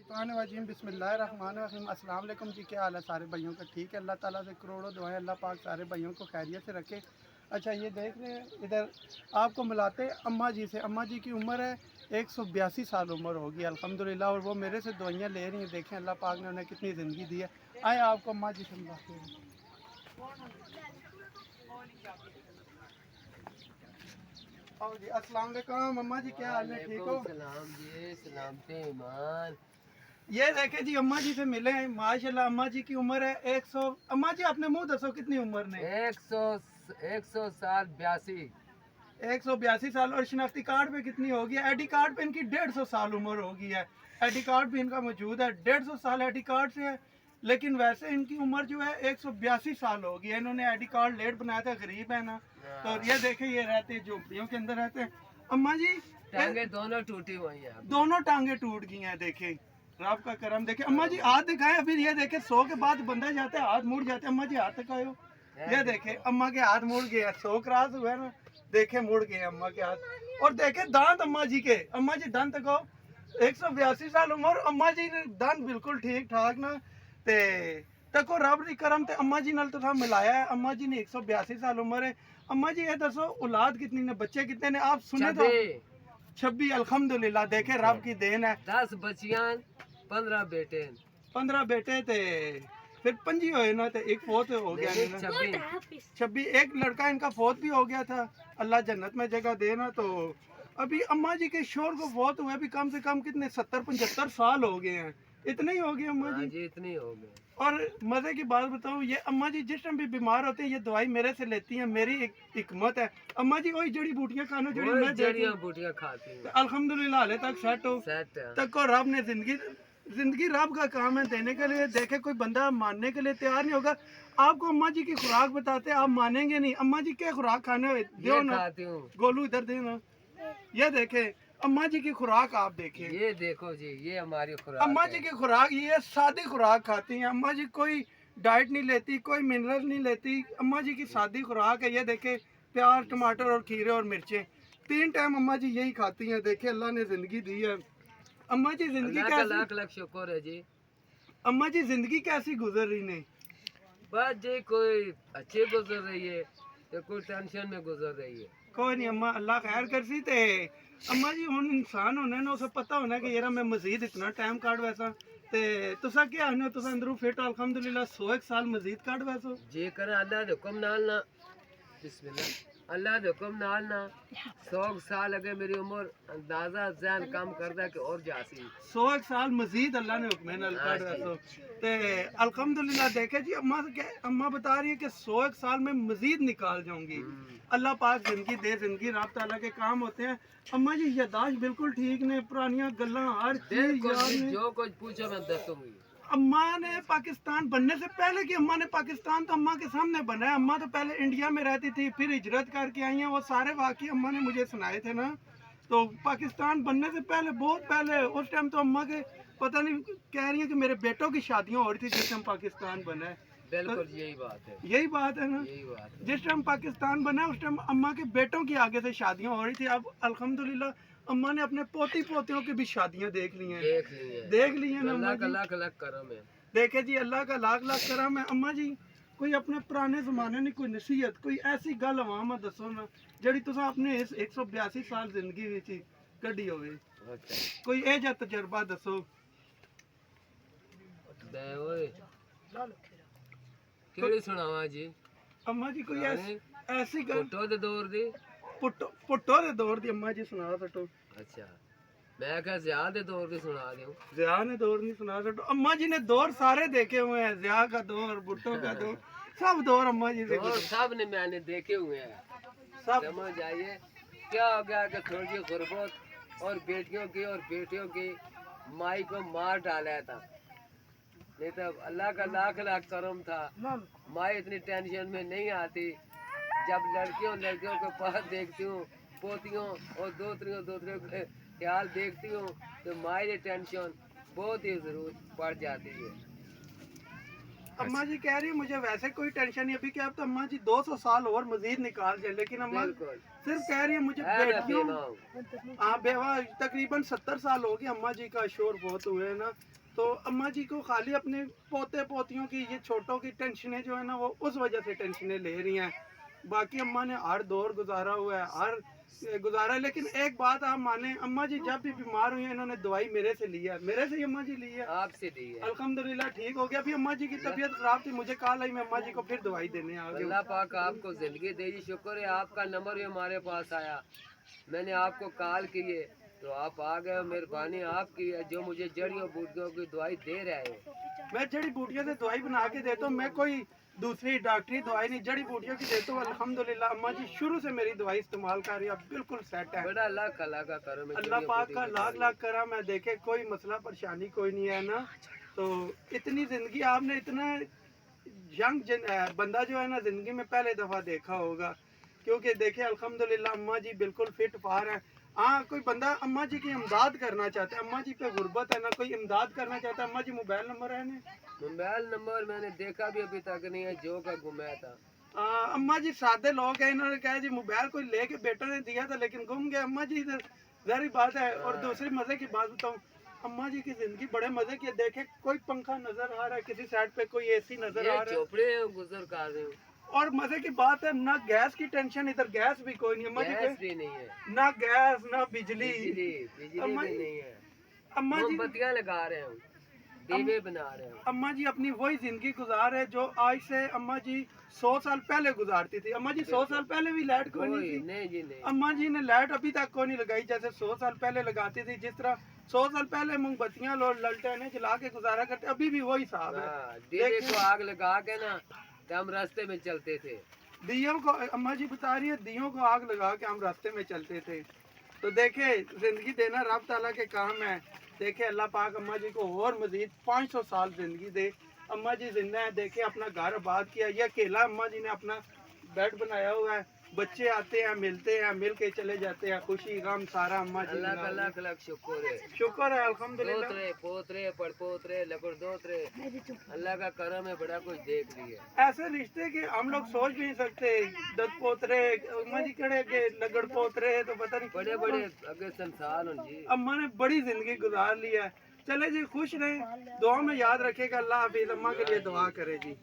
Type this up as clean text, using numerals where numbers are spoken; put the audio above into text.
मिनशैतानिर्रजीम बिस्मिल्लाहिर्रहमानिर्रहीम। अस्सलाम वालेकुम जी, क्या हाल है सारे भाइयों का? ठीक है, अल्लाह ताला से करोड़ों दुआएं, अल्लाह पाक सारे भाइयों को खैरियत से रखे। अच्छा, ये देख रहे हैं इधर, आपको मिलाते हैं अम्मा जी से। अम्मा जी की उम्र है 182 साल उम्र होगी अल्हम्दुलिल्लाह, और वो मेरे से दवाइयाँ ले रही हैं। देखें अल्लाह पाक ने उन्हें कितनी ज़िंदगी दी है। आए आपको अम्मा जी से मिलाते हैं। आओ जी, अस्सलाम वालेकुम अम्मा जी, क्या हाल है? ठीक हो? सलाम जी, सलामते ईमान। ये देखे जी, अम्मा जी से मिले हैं माशाल्लाह। अम्मा जी की उम्र है 100। अम्मा जी अपने मुंह दसो कितनी उम्र ने? 100 साल 82। 182 साल। और शिनाख्ती कार्ड पे कितनी होगी? आईडी कार्ड पे इनकी 150 साल उम्र होगी है। आईडी कार्ड भी इनका मौजूद है, 150 साल आईडी कार्ड से है। लेकिन वैसे इनकी उम्र जो है 182 साल होगी है। इन्होंने आईडी कार्ड लेट बनाया था, गरीब है ना। तो ये देखे, ये रहते हैं झोंपड़ियों के अंदर रहते हैं। अम्मा जी टांगे दोनों टूटी हुई हैं। दोनों टांगे टूट गई हैं। देखे रब का करम। देखे अम्मा जी हाथ दिखाए। अभी ये देखे 100 के बाद बंदा जाता है हाथ मुड़ जाते हैं। अम्मा जी हाथ दिखाओ। ये देखे अम्मा के हाथ मुड़ गए, 100 क्रॉस हुआ है ना। देखे मुड़ गए अम्मा के हाथ। और देखे दांत अम्मा जी के। अम्मा जी दांत दिखाओ। 182 साल उम्र, अम्मा जी ने दांत बिल्कुल ठीक ठाक ना। ते तको रब दी करम ते अम्मा जी नाल तो मिलाया है। अम्मा जी ने 182 साल उम्र है। अम्मा जी ये दसो औलाद कितनी ने, बच्चे कितने ने? आप सुने तो 26 अल्हम्दुलिल्लाह। देखे रब की देन है। 10 बच्चियां, 15 बेटे। 15 बेटे थे, फिर 5 होए ना, तो एक फोत हो गया ना। 26। एक लड़का इनका फोत भी हो गया था। अल्लाह जन्नत में जगह देना। तो अभी अम्मा जी के शोर को फोत हुए भी कम से कम कितने 70-75 साल हो गए हैं। इतने ही हो गए अम्मा हाँ जी। जी, इतनी हो गई। और मजे की बात बताऊं, ये अम्मा जी जिस टाइम भी बीमार होते हैं ये दवाई मेरे से लेती हैं। मेरी एक हिकमत है अम्मा जी, वही जड़ी बूटियां खाना जड़ी मैं जड़ियां बूटियां खाती हूँ। अल्हम्दुलिल्लाह हाले तक सेट हो। सेट है। तक को रब ने जिंदगी जिंदगी रब का काम है देने के लिए। देखे कोई बंदा मानने के लिए तैयार नहीं होगा। आपको अम्मा जी की खुराक बताते, आप मानेंगे नहीं। अम्मा जी क्या खुराक खाने हुए दो ना। खाती हूँ। गोलू इधर देना। ये देखे अम्मा जी की खुराक, आप देखें। ये देखो जी, ये हमारी खुराक अम्मा है। जी की खुराक ये सादी खुराक खाती हैं। अम्मा जी कोई डाइट नहीं लेती, कोई मिनरल नहीं लेती। अम्मा जी की सादी खुराक है। ये देखे प्याज, टमाटर और खीरे और मिर्चें 3 टाइम अम्मा जी यही खाती हैं। देखे अल्लाह ने जिंदगी दी है। अम्मा जी जिंदगी अल्लाह का कैसी, लाख लाख शुक्र है जी। अम्मा जी जिंदगी कैसी गुजर रही ने? बस जी, कोई अच्छी गुजर रही है तो कोई टेंशन में गुजर रही है। कोई नहीं अम्मा, अल्लाह खैर करसी। ते अम्मा जी हुन इंसान होने ना, उसे पता होना कि यार मैं मजीद इतना टाइम काट वैसा। ते तुसा क्या आने, तुसा अंदरों फिट अल्हम्दुलिल्लाह 101 साल मजीद काट वैसो। जे कर अल्लाह दे हुक्म नाल ना, बिस्मिल्लाह, अल्लाह दे हुक्म नाल ना 100 साल अगे मेरी उम्र अंदाजा जहन काम करदा कि और जासी 101 साल मजीद अल्लाह ने हुक्म नाल काट वैसो। ते अल्हम्दुलिल्लाह देखे जी, अम्मा से अम्मा बता रही है कि 101 साल में मजीद निकाल जाऊंगी। अल्लाह पाक जिंदगी दे, जिंदगी रब ताला के काम होते हैं। अम्मा जी यादाश्त बिल्कुल ठीक ने, पुरानियां गल्लां हर चीज बिल्कुल याद जी, ने। जो कुछ पूछो मैं दसूंगी। अम्मा ने पाकिस्तान बनने से पहले की, अम्मा ने पाकिस्तान तो अम्मा के सामने बना है। अम्मा तो पहले इंडिया में रहती थी, फिर हिजरत करके आई हैं। वो सारे वाकई अम्मा ने मुझे सुनाए थे ना। तो पाकिस्तान बनने से पहले, बहुत पहले, उस टाइम तो अम्मा के पता नहीं, कह रही है कि मेरे बेटों की शादियां हो रही थी जिस टाइम पाकिस्तान बना है। बिल्कुल यही बात है, यही बात है ना। यही बात है। जिस टाइम पाकिस्तान बना उस टाइम अम्मा के बेटों की आगे से शादियां हो रही थी। अब अल्हम्दुलिल्लाह अम्मा ने अपने पोती पोतियों की भी शादियां देख ली हैं। देख ली हैं ना अम्मा अल्लाह का जी। लाख लाख करम है। देखे जी अल्लाह का लाख लाख करम है। अम्मा जी कोई अपने पुराने जमाने की कोई नसीहत, कोई ऐसी गल अवाम दसो ना जड़ी तुसा अपने इस 182 साल जिंदगी विच कड्ढी होवे। अच्छा कोई ए जा तजर्बा दसो। दे ओए, केड़ी सुनावा जी? अम्मा जी कोई ऐसी गल फोटो दे दौर दी। पुट्टो दे दौर दी अम्मा जी सुना सटो। अच्छा, मैं कहा ज़िया दे दौर दी सुना दूं। ज़िया ने दौर नहीं सुना सटो। अम्मा जी ने दौर सारे देखे हुए हैं, ज़िया का दौर, भुट्टो का दौर, सब दौर अम्मा जी से दौर सब ने मैंने देखे हुए हैं। सब। समझ आइए क्या हो गया कि थोड़ी सी गुर्बत और बेटियों की और बेटियों की माई को मार डाला था। नहीं तो अल्लाह का लाख लाख करम था, माई इतनी टेंशन में नहीं आती। जब लड़कियों के पास देखती हूँ, पोतियों और दोतरियों के ख्याल देखती हूँ तो माई की टेंशन बहुत ही जरूर पड़ जाती है। अम्मा जी कह रही है मुझे वैसे कोई टेंशन नहीं अभी, कि अब तो अम्मा जी 200 साल और मजीद निकाल जाए, लेकिन अम्मा बिल्कुल सिर्फ कह रही है मुझे है, मैं बेटियों, बेवा हूँ। हाँ बेवा, तकरीबन 70 साल हो गए अम्मा जी का शोर बहुत हुए हैं ना, तो अम्मा जी को खाली अपने पोते पोतियों की, ये छोटों की टेंशनें जो है ना, वो उस वजह से टेंशनें ले रही हैं। बाकी अम्मा ने हर दौर गुजारा हुआ है, हर गुजारा है। लेकिन एक बात आप माने, अम्मा जी जब भी बीमार हुई हैं, इन्होंने दवाई मेरे से ली है, मेरे से ही अम्मा जी ली है। आपसे दी है। अल्हम्दुलिल्लाह ठीक हो गया। अभी अम्मा जी की तबीयत खराब थी, मुझे कॉल आई, मैं अम्मा जी को फिर दवाई देने आ गया। अल्लाह पाक आपको जिंदगी दे जी, शुक्र है आपका नंबर भी हमारे पास आया, मैंने आपको कॉल किए तो आप आ गए, मेहरबानी आपकी है जो मुझे जड़ियों बूटियों की दवाई दे रहे हो। मैं जड़ी बूटियों से दवाई बना के देता हूँ, मैं कोई दूसरी डॉक्टरी दवाई नहीं, जड़ी बूटियों की देता हूँ। अल्हम्दुलिल्लाह अम्मा जी शुरू से मेरी दवाई इस्तेमाल कर रही है, अब बिल्कुल सेट है। बड़ा लाख अल्लाह का करम है, अल्लाह जड़ियों पाक बूटी का की लाख दवाई। लाख करम है। देखे कोई मसला परेशानी कोई नहीं है ना, तो इतनी जिंदगी आपने इतना बंदा जो है ना जिंदगी में पहले दफा देखा होगा, क्योंकि देखे अल्हम्दुलिल्लाह अम्मा जी बिल्कुल फिट फार है। हाँ कोई बंदा अम्मा जी की इमदाद करना चाहता है, अम्मा जी पे गुर्बत है ना, कोई इमदाद करना चाहता है, अम्मा जी मोबाइल नंबर है ना, मोबाइल नंबर मैंने देखा भी अभी तक नहीं है, जो का गुमाया था। अम्मा जी सादे लोग हैं, इन्होंने कहा जी मोबाइल कोई लेके बेटा ने दिया था लेकिन गुम गया। अम्मा जी जारी बात है। और दूसरी मजे की बात बताऊं, अम्मा जी की जिंदगी बड़े मजे की है। देखे कोई पंखा नजर आ रहा है किसी साइड पे, कोई एसी नजर ये आ रहा है, चोपड़े हैं, गुजर कर रहे हो। और मजे की बात है ना गैस की टेंशन, इधर गैस भी कोई नहीं अम्मा जी गैस पे, भी नहीं है, ना गैस ना बिजली। बिजली अम्मा भी जी, नहीं है, अम्मा जी, मोमबत्तियां लगा रहे हो, दीवे बना रहे हो। अम्मा जी अपनी वही जिंदगी गुजार है जो आज से अम्मा जी 100 साल पहले गुजारती थी। अम्मा जी 100 साल पहले भी लाइट कोई नहीं कोई थी, नहीं जी नहीं। अम्मा जी ने लाइट अभी तक को नहीं लगाई, जैसे 100 साल पहले लगाती थी। जिस तरह 100 साल पहले मोमबत्तियां लोग ललटेने जला के गुजारा करते, अभी भी वही हिसाब है। हाँ, दीवे को आग लगा के ना तो हम रास्ते में चलते थे। दियों को अम्मा जी बता रही है, दियों को आग लगा के हम रास्ते में चलते थे। तो देखे जिंदगी देना रब ताला के काम है। देखे अल्लाह पाक अम्मा जी को और मजीद 500 साल जिंदगी दे। अम्मा जी जिंदा है, देखे अपना घर आबाद किया। ये अकेला अम्मा जी ने अपना बेड बनाया हुआ है, बच्चे आते हैं मिलते हैं, मिल के चले जाते हैं, खुशी गम सारा अम्मा जी अल्लाह का मिला। लाख लाख शुक्र है। शुक्र है अल्हम्दुलिल्लाह। दोतरे पोतरे पड़पोतरे लकड़ दोतरे, अल्लाह का करम है, बड़ा कुछ देख लिया। ऐसे रिश्ते के हम लोग सोच भी नहीं सकते। दत पोतरे अम्मा जी कड़े के लगड़ पोतरे तो पता नहीं बड़े बड़े अगे संसार हो जी। अम्मा ने बड़ी जिंदगी गुजार ली है। चले जी खुश रहे, दुआ में याद रखेगा। अल्लाह हाफिज। अम्मा के लिए दुआ करे जी।